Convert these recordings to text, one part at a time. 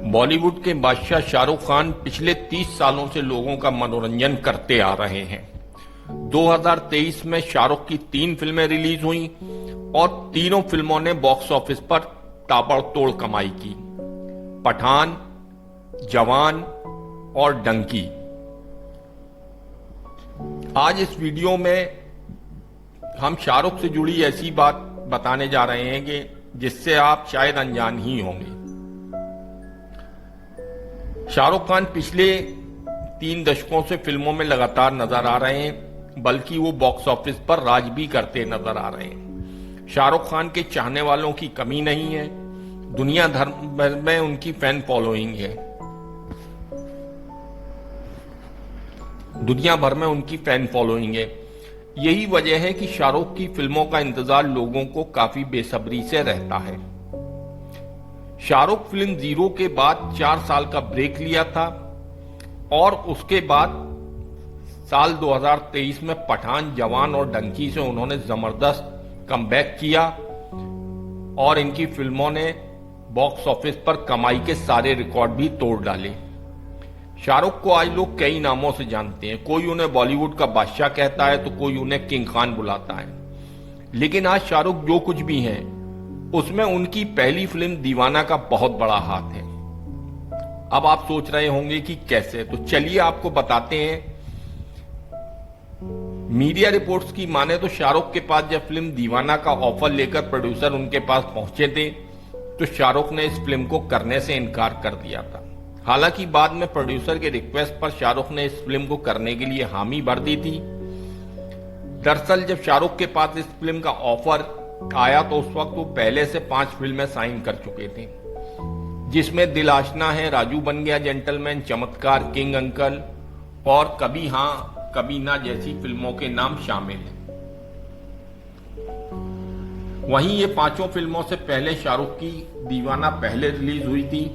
बॉलीवुड के बादशाह शाहरुख खान पिछले 30 सालों से लोगों का मनोरंजन करते आ रहे हैं। 2023 में शाहरुख की 3 फिल्में रिलीज हुई और तीनों फिल्मों ने बॉक्स ऑफिस पर ताबड़तोड़ कमाई की। पठान, जवान और डंकी। आज इस वीडियो में हम शाहरुख से जुड़ी ऐसी बात बताने जा रहे हैं कि जिससे आप शायद अनजान ही होंगे। शाहरुख खान पिछले 3 दशकों से फिल्मों में लगातार नजर आ रहे हैं, बल्कि वो बॉक्स ऑफिस पर राज भी करते नजर आ रहे हैं। शाहरुख खान के चाहने वालों की कमी नहीं है, दुनिया भर में उनकी फैन फॉलोइंग है। दुनिया भर में उनकी फैन फॉलोइंग है। यही वजह है कि शाहरुख की फिल्मों का इंतजार लोगों को काफी बेसब्री से रहता है। शाहरुख फिल्म जीरो के बाद 4 साल का ब्रेक लिया था और उसके बाद साल 2023 में पठान, जवान और डंकी से उन्होंने जबरदस्त कमबैक किया और इनकी फिल्मों ने बॉक्स ऑफिस पर कमाई के सारे रिकॉर्ड भी तोड़ डाले। शाहरुख को आज लोग कई नामों से जानते हैं। कोई उन्हें बॉलीवुड का बादशाह कहता है तो कोई उन्हें किंग खान बुलाता है। लेकिन आज शाहरुख जो कुछ भी हैं, उसमें उनकी पहली फिल्म दीवाना का बहुत बड़ा हाथ है। अब आप सोच रहे होंगे कि कैसे, तो चलिए आपको बताते हैं। मीडिया रिपोर्ट्स की माने तो शाहरुख के पास जब फिल्म दीवाना का ऑफर लेकर प्रोड्यूसर उनके पास पहुंचे थे तो शाहरुख ने इस फिल्म को करने से इनकार कर दिया था। हालांकि बाद में प्रोड्यूसर के रिक्वेस्ट पर शाहरुख ने इस फिल्म को करने के लिए हामी भर दी थी। दरअसल जब शाहरुख के पास इस फिल्म का ऑफर आया तो उस वक्त वो पहले से 5 फिल्में साइन कर चुके थे, जिसमें दिल आशना है, राजू बन गया जेंटलमैन, चमत्कार, किंग अंकल और कभी हां कभी ना जैसी फिल्मों के नाम शामिल हैं। वहीं ये 5 फिल्मों से पहले शाहरुख की दीवाना पहले रिलीज हुई थी।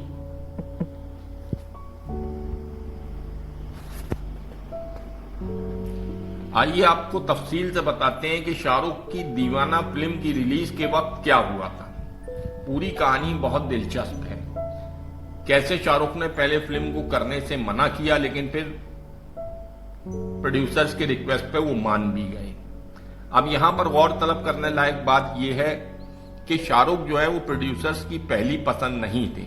आइए आपको तफसील से बताते हैं कि शाहरुख की दीवाना फिल्म की रिलीज के वक्त क्या हुआ था। पूरी कहानी बहुत दिलचस्प है। कैसे शाहरुख ने पहले फिल्म को करने से मना किया, लेकिन फिर प्रोड्यूसर्स के रिक्वेस्ट पे वो मान भी गए। अब यहां पर गौर तलब करने लायक बात यह है कि शाहरुख जो है वो प्रोड्यूसर्स की पहली पसंद नहीं थे।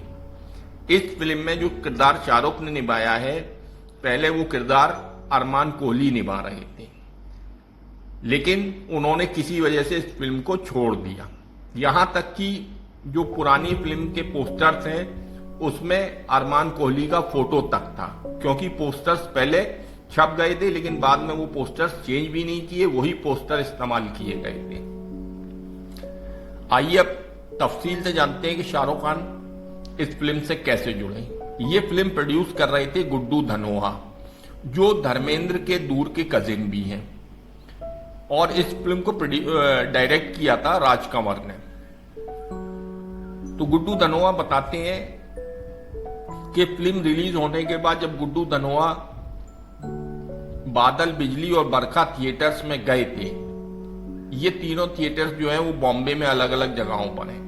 इस फिल्म में जो किरदार शाहरुख ने निभाया है, पहले वो किरदार अरमान कोहली निभा रहे थे, लेकिन उन्होंने किसी वजह से इस फिल्म को छोड़ दिया। यहां तक कि जो पुरानी फिल्म के पोस्टर्स हैं उसमें अरमान कोहली का फोटो तक था, क्योंकि पोस्टर्स पहले छप गए थे लेकिन बाद में वो पोस्टर्स चेंज भी नहीं किए, वही पोस्टर इस्तेमाल किए गए थे। आइए अब तफसील से जानते हैं कि शाहरुख खान इस फिल्म से कैसे जुड़े। ये फिल्म प्रोड्यूस कर रहे थे गुड्डू धनोआ, जो धर्मेंद्र के दूर के कजिन भी हैं, और इस फिल्म को डायरेक्ट किया था राज कंवर ने। तो गुड्डू धनोआ बताते हैं कि फिल्म रिलीज होने के बाद जब गुड्डू धनोआ बादल, बिजली और बरखा थिएटर्स में गए थे, ये तीनों थिएटर्स जो हैं वो बॉम्बे में अलग अलग जगहों पर हैं,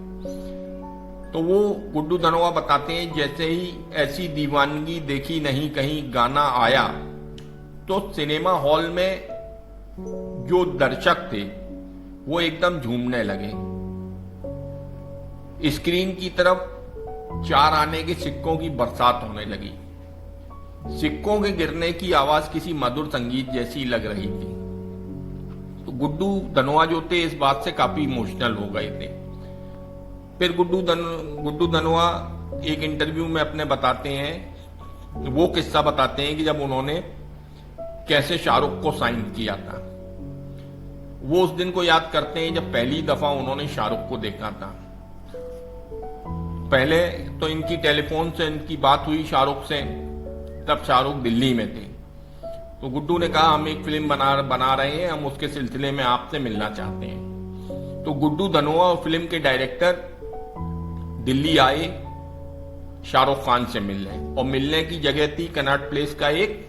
तो वो गुड्डू धनोआ बताते हैं जैसे ही ऐसी दीवानगी देखी नहीं कहीं गाना आया तो सिनेमा हॉल में जो दर्शक थे वो एकदम झूमने लगे। स्क्रीन की तरफ 4 आने के सिक्कों की बरसात होने लगी। सिक्कों के गिरने की आवाज किसी मधुर संगीत जैसी लग रही थी। तो गुड्डू धनोआ जो थे इस बात से काफी इमोशनल हो गए थे। फिर गुड्डू धनोआ एक इंटरव्यू में अपने बताते हैं, वो किस्सा बताते हैं कि जब उन्होंने कैसे शाहरुख को साइन किया था। वो उस दिन को याद करते हैं जब पहली दफा उन्होंने शाहरुख को देखा था। पहले तो इनकी टेलीफोन से इनकी बात हुई शाहरुख से, तब शाहरुख दिल्ली में थे। तो गुड्डू ने कहा हम एक फिल्म बना रहे हैं, हम उसके सिलसिले में आपसे मिलना चाहते हैं। तो गुड्डू धनोआ और फिल्म के डायरेक्टर दिल्ली आए शाहरुख खान से मिलने, और मिलने की जगह थी कनॉट प्लेस का एक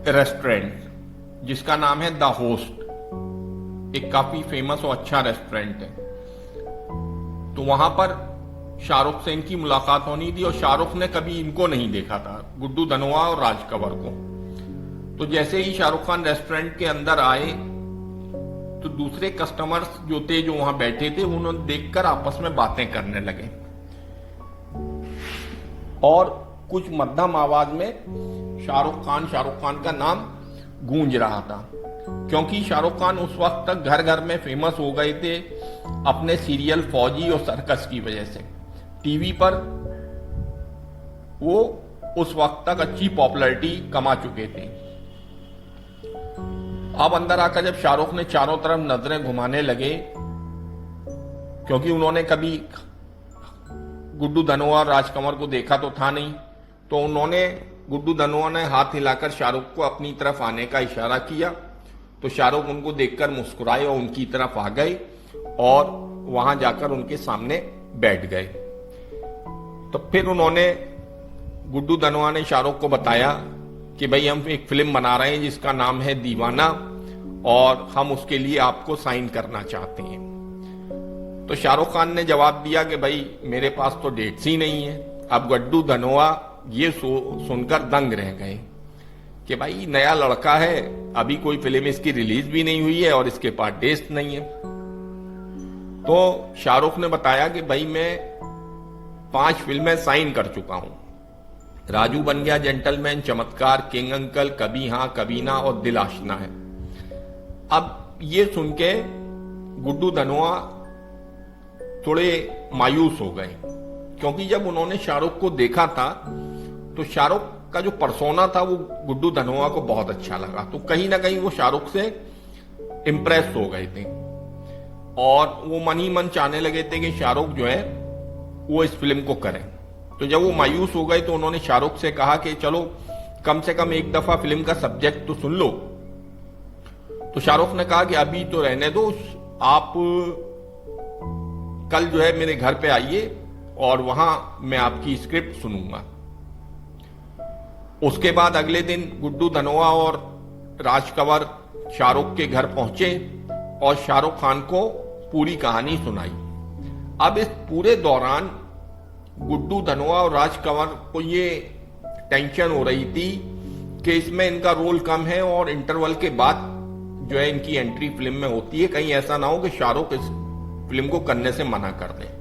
रेस्टोरेंट जिसका नाम है द होस्ट, एक काफी फेमस और अच्छा रेस्टोरेंट है। तो वहां पर शाहरुख से इनकी मुलाकात होनी थी और शाहरुख ने कभी इनको नहीं देखा था, गुड्डू धनोआ और राज कंवर को। तो जैसे ही शाहरुख खान रेस्टोरेंट के अंदर आए तो दूसरे कस्टमर्स जो थे, जो वहां बैठे थे, उन्होंने देखकर आपस में बातें करने लगे और कुछ मध्यम आवाज में शाहरुख खान का नाम गूंज रहा था, क्योंकि शाहरुख खान उस वक्त तक घर घर में फेमस हो गए थे अपने सीरियल फौजी और सर्कस की वजह से। टीवी पर वो उस वक्त तक अच्छी पॉपुलैरिटी कमा चुके थे। अब अंदर आकर जब शाहरुख ने चारों तरफ नजरें घुमाने लगे, क्योंकि उन्होंने कभी गुड्डू धनोआ और राज कंवर को देखा तो था नहीं, तो गुड्डू धनोआ ने हाथ हिलाकर शाहरुख को अपनी तरफ आने का इशारा किया। तो शाहरुख उनको देखकर मुस्कुराए और उनकी तरफ आ गए और वहां जाकर उनके सामने बैठ गए। तो फिर गुड्डू धनोआ ने शाहरुख को बताया कि भाई हम एक फिल्म बना रहे हैं जिसका नाम है दीवाना और हम उसके लिए आपको साइन करना चाहते हैं। तो शाहरुख खान ने जवाब दिया कि भाई मेरे पास तो डेट्स ही नहीं है। अब गुड्डू धनोआ ये सुनकर दंग रह गए कि भाई नया लड़का है, अभी कोई फिल्म इसकी रिलीज भी नहीं हुई है और इसके पास डेट्स नहीं है। तो शाहरुख ने बताया कि भाई मैं 5 फिल्में साइन कर चुका हूं, राजू बन गया जेंटलमैन, चमत्कार, किंग अंकल, कभी हां कभी ना और दिल आशना है। अब ये सुन के गुड्डू धनोआ थोड़े मायूस हो गए, क्योंकि जब उन्होंने शाहरुख को देखा था तो शाहरुख का जो पर्सोना था वो गुड्डू धनोआ को बहुत अच्छा लगा। तो कहीं ना कहीं वो शाहरुख से इंप्रेस हो गए थे और वो मन ही मन चाहने लगे थे कि शाहरुख जो है वो इस फिल्म को करें। तो जब वो मायूस हो गए तो उन्होंने शाहरुख से कहा कि चलो कम से कम एक दफा फिल्म का सब्जेक्ट तो सुन लो। तो शाहरुख ने कहा कि अभी तो रहने दो, आप कल जो है मेरे घर पे आइए और वहां मैं आपकी स्क्रिप्ट सुनूंगा। उसके बाद अगले दिन गुड्डू धनोआ और राज कंवर शाहरुख के घर पहुंचे और शाहरुख खान को पूरी कहानी सुनाई। अब इस पूरे दौरान गुड्डू धनोआ और राज कंवर को ये टेंशन हो रही थी कि इसमें इनका रोल कम है और इंटरवल के बाद जो है इनकी एंट्री फिल्म में होती है, कहीं ऐसा ना हो कि शाहरुख इस फिल्म को करने से मना कर दे।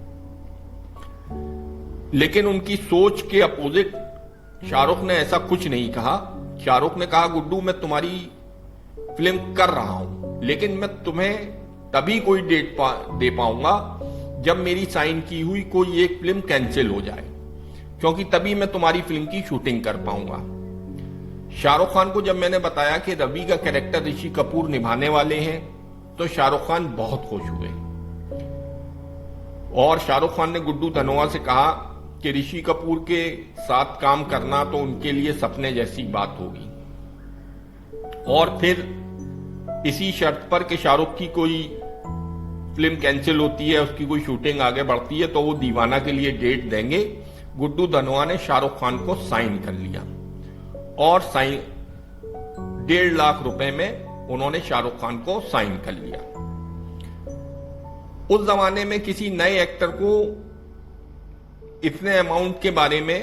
लेकिन उनकी सोच के अपोजिट शाहरुख ने ऐसा कुछ नहीं कहा। शाहरुख ने कहा गुड्डू मैं तुम्हारी फिल्म कर रहा हूं, लेकिन मैं तुम्हें तभी कोई डेट दे पाऊंगा जब मेरी साइन की हुई कोई एक फिल्म कैंसिल हो जाए, क्योंकि तभी मैं तुम्हारी फिल्म की शूटिंग कर पाऊंगा। शाहरुख खान को जब मैंने बताया कि रवि का कैरेक्टर ऋषि कपूर निभाने वाले हैं तो शाहरुख खान बहुत खुश हुए और शाहरुख खान ने गुड्डू धनोआ से कहा कि ऋषि कपूर के साथ काम करना तो उनके लिए सपने जैसी बात होगी। और फिर इसी शर्त पर कि शाहरुख की कोई फिल्म कैंसिल होती है, उसकी कोई शूटिंग आगे बढ़ती है तो वो दीवाना के लिए डेट देंगे। गुड्डू धनोआ ने शाहरुख खान को साइन कर लिया और 1.5 लाख रुपए में उन्होंने शाहरुख खान को साइन कर लिया। उस जमाने में किसी नए एक्टर को इतने अमाउंट के बारे में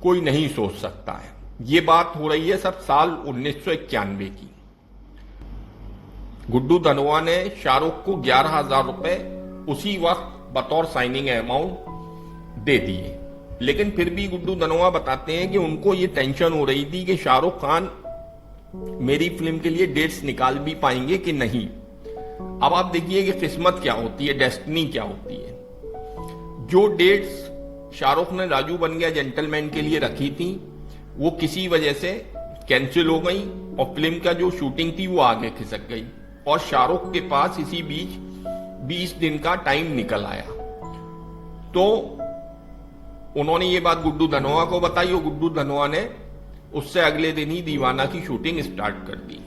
कोई नहीं सोच सकता है। ये बात हो रही है सब साल 1991 की। गुड्डू धनोआ ने शाहरुख को 11,000 रुपए उसी वक्त बतौर साइनिंग अमाउंट दे दिए, लेकिन फिर भी गुड्डू धनोआ बताते हैं कि उनको ये टेंशन हो रही थी कि शाहरुख खान मेरी फिल्म के लिए डेट्स निकाल भी पाएंगे कि नहीं। अब आप देखिए कि किस्मत क्या होती है, डेस्टिनी क्या होती है। जो डेट्स शाहरुख ने राजू बन गया जेंटलमैन के लिए रखी थी वो किसी वजह से कैंसिल हो गई और फिल्म का जो शूटिंग थी वो आगे खिसक गई और शाहरुख के पास इसी बीच 20 दिन का टाइम निकल आया। तो उन्होंने ये बात गुड्डू धनोआ को बताई और गुड्डू धनोआ ने उससे अगले दिन ही दीवाना की शूटिंग स्टार्ट कर दी।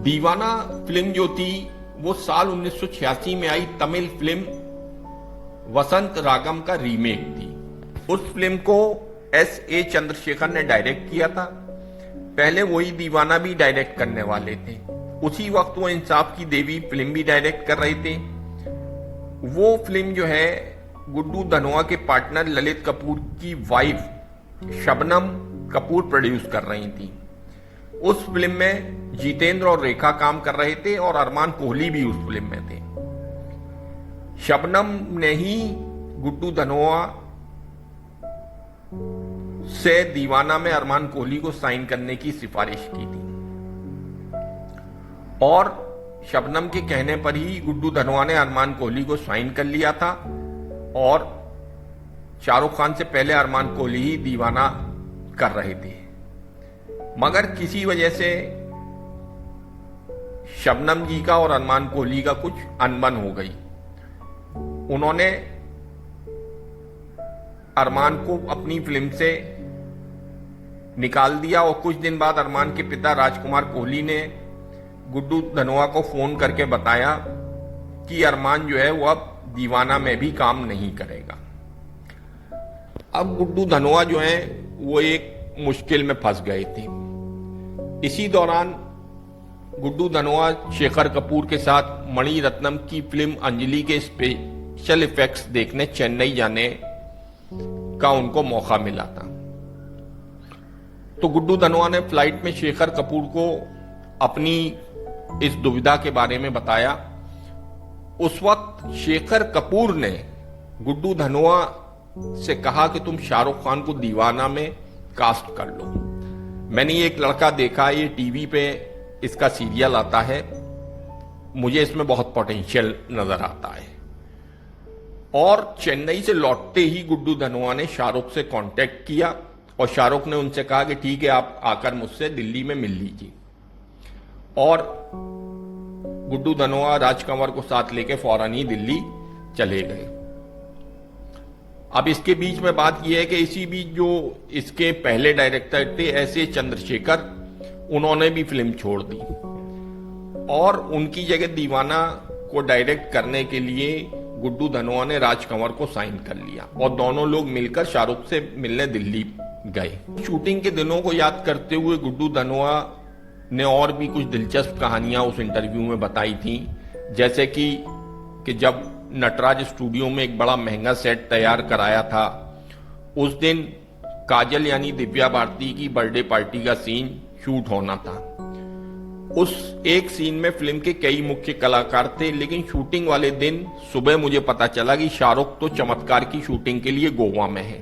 दीवाना फिल्म जो थी वो साल 1986 में आई तमिल फिल्म वसंत रागम का रीमेक थी। उस फिल्म को S.A. चंद्रशेखर ने डायरेक्ट किया था। पहले वही दीवाना भी डायरेक्ट करने वाले थे। उसी वक्त वो इंसाफ की देवी फिल्म भी डायरेक्ट कर रहे थे। वो फिल्म जो है गुड्डू धनोआ के पार्टनर ललित कपूर की वाइफ शबनम कपूर प्रोड्यूस कर रही थी। उस फिल्म में जितेंद्र और रेखा काम कर रहे थे और अरमान कोहली भी उस फिल्म में थे। शबनम ने ही गुड्डू धनोआ से दीवाना में अरमान कोहली को साइन करने की सिफारिश की थी और शबनम के कहने पर ही गुड्डू धनोआ ने अरमान कोहली को साइन कर लिया था और शाहरुख खान से पहले अरमान कोहली ही दीवाना कर रहे थे। मगर किसी वजह से शबनम जी का और अरमान कोहली का कुछ अनबन हो गई। उन्होंने अरमान को अपनी फिल्म से निकाल दिया और कुछ दिन बाद अरमान के पिता राजकुमार कोहली ने गुड्डू धनोआ को फोन करके बताया कि अरमान जो है वो अब दीवाना में भी काम नहीं करेगा। अब गुड्डू धनोआ जो है वो एक मुश्किल में फंस गए थे। इसी दौरान गुड्डू धनोआ शेखर कपूर के साथ मणि रत्नम की फिल्म अंजलि के स्पेशल इफेक्ट्स देखने चेन्नई जाने का उनको मौका मिला था। तो गुड्डू धनोआ ने फ्लाइट में शेखर कपूर को अपनी इस दुविधा के बारे में बताया। उस वक्त शेखर कपूर ने गुड्डू धनोआ से कहा कि तुम शाहरुख खान को दीवाना में कास्ट कर लो। मैंने ये एक लड़का देखा, ये टीवी पे इसका सीरियल आता है, मुझे इसमें बहुत पोटेंशियल नजर आता है। और चेन्नई से लौटते ही गुड्डू धनोआ ने शाहरुख से कांटेक्ट किया और शाहरुख ने उनसे कहा कि ठीक है, आप आकर मुझसे दिल्ली में मिल लीजिए। और गुड्डू धनोआ राजकंवर को साथ लेके फौरन ही दिल्ली चले गए। अब इसके बीच में बात यह है कि इसी बीच जो इसके पहले डायरेक्टर थे ऐसे चंद्रशेखर, उन्होंने भी फिल्म छोड़ दी और उनकी जगह दीवाना को डायरेक्ट करने के लिए गुड्डू धनोआ ने राजकंवर को साइन कर लिया और दोनों लोग मिलकर शाहरुख से मिलने दिल्ली गए। शूटिंग के दिनों को याद करते हुए गुड्डू धनोआ ने और भी कुछ दिलचस्प कहानियां उस इंटरव्यू में बताई थी, जैसे कि जब नटराज स्टूडियो में एक बड़ा महंगा सेट तैयार कराया था, उस दिन काजल यानी दिव्या भारती की बर्थडे पार्टी का सीन शूट होना था। उस एक सीन में फिल्म के कई मुख्य कलाकार थे, लेकिन शूटिंग वाले दिन सुबह मुझे पता चला कि शाहरुख तो चमत्कार की शूटिंग के लिए गोवा में है।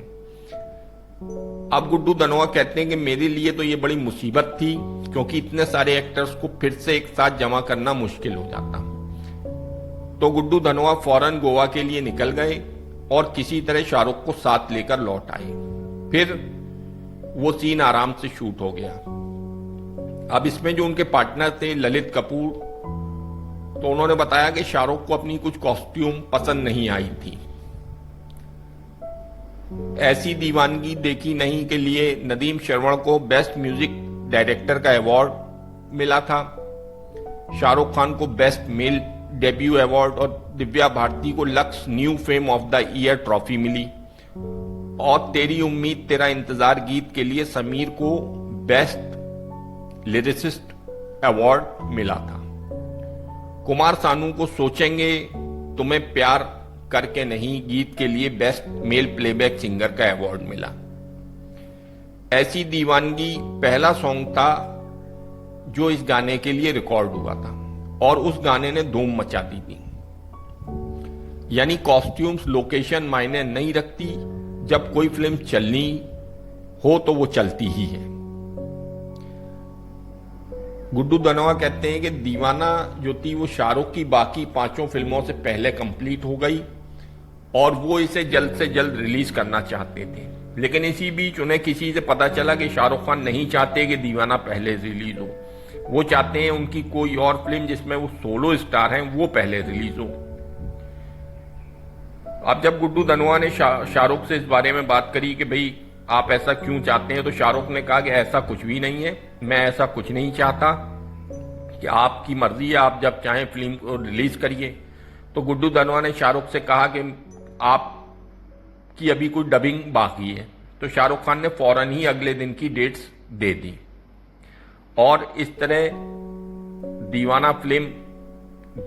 अब गुड्डू धनोआ कहते हैं कि मेरे लिए तो ये बड़ी मुसीबत थी, क्योंकि इतने सारे एक्टर्स को फिर से एक साथ जमा करना मुश्किल हो जाता। तो गुड्डू धनोआ फौरन गोवा के लिए निकल गए और किसी तरह शाहरुख को साथ लेकर लौट आए। फिर वो सीन आराम से शूट हो गया। अब इसमें जो उनके पार्टनर थे ललित कपूर, तो उन्होंने बताया कि शाहरुख को अपनी कुछ कॉस्ट्यूम पसंद नहीं आई थी। ऐसी दीवानगी देखी नहीं के लिए नदीम श्रवण को बेस्ट म्यूजिक डायरेक्टर का अवार्ड मिला था, शाहरुख खान को बेस्ट मेल डेब्यू अवार्ड और दिव्या भारती को Lux new fame of the year trophy मिली और तेरी उम्मीद तेरा इंतजार गीत के लिए समीर को बेस्ट लिरिसिस्ट अवार्ड मिला था। कुमार सानू को सोचेंगे तुम्हें प्यार करके नहीं गीत के लिए बेस्ट मेल प्लेबैक सिंगर का अवार्ड मिला। ऐसी दीवानगी पहला सॉन्ग था जो इस गाने के लिए रिकॉर्ड हुआ था और उस गाने ने धूम मचा दी थी। यानी कॉस्ट्यूम्स लोकेशन मायने नहीं रखती, जब कोई फिल्म चलनी हो तो वो चलती ही है। गुड्डू धनोआ कहते हैं कि दीवाना जो थी वो शाहरुख की बाकी 5 फिल्मों से पहले कंप्लीट हो गई और वो इसे जल्द से जल्द रिलीज करना चाहते थे, लेकिन इसी बीच उन्हें किसी से पता चला कि शाहरुख खान नहीं चाहते कि दीवाना पहले रिलीज हो। वो चाहते हैं उनकी कोई और फिल्म जिसमें वो सोलो स्टार हैं वो पहले रिलीज हो। अब जब गुड्डू धनोआ ने शाहरुख से इस बारे में बात करी कि भाई आप ऐसा क्यों चाहते हैं, तो शाहरुख ने कहा कि ऐसा कुछ भी नहीं है, मैं ऐसा कुछ नहीं चाहता, कि आपकी मर्जी है, आप जब चाहें फिल्म को रिलीज करिए। तो गुड्डू धनोआ ने शाहरुख से कहा कि आपकी अभी कोई डबिंग बाकी है, तो शाहरुख खान ने फौरन ही अगले दिन की डेट्स दे दी और इस तरह दीवाना फिल्म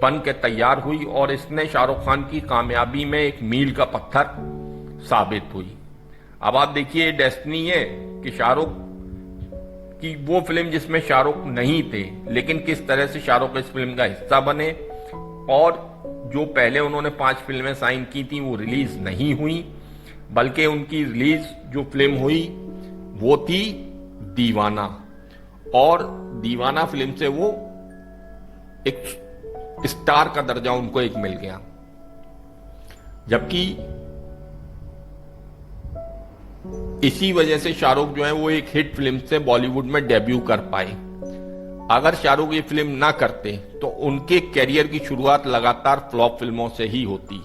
बन के तैयार हुई और इसने शाहरुख खान की कामयाबी में एक मील का पत्थर साबित हुई। अब आप देखिए, डेस्टिनी है कि शाहरुख की वो फिल्म जिसमें शाहरुख नहीं थे, लेकिन किस तरह से शाहरुख इस फिल्म का हिस्सा बने, और जो पहले उन्होंने 5 फिल्में साइन की थी वो रिलीज नहीं हुई, बल्कि उनकी रिलीज जो फिल्म हुई वो थी दीवाना, और दीवाना फिल्म से वो एक स्टार का दर्जा उनको एक मिल गया। जबकि इसी वजह से शाहरुख जो है वो एक हिट फिल्म से बॉलीवुड में डेब्यू कर पाए। अगर शाहरुख ये फिल्म ना करते तो उनके कैरियर की शुरुआत लगातार फ्लॉप फिल्मों से ही होती,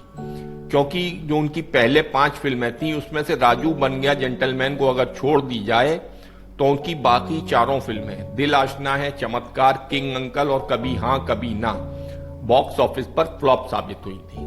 क्योंकि जो उनकी पहले 5 फिल्में थी उसमें से राजू बन गया जेंटलमैन को अगर छोड़ दी जाए तो उनकी बाकी 4 फिल्में दिल आशना है, चमत्कार, किंग अंकल और कभी हां कभी ना बॉक्स ऑफिस पर फ्लॉप साबित हुई थी।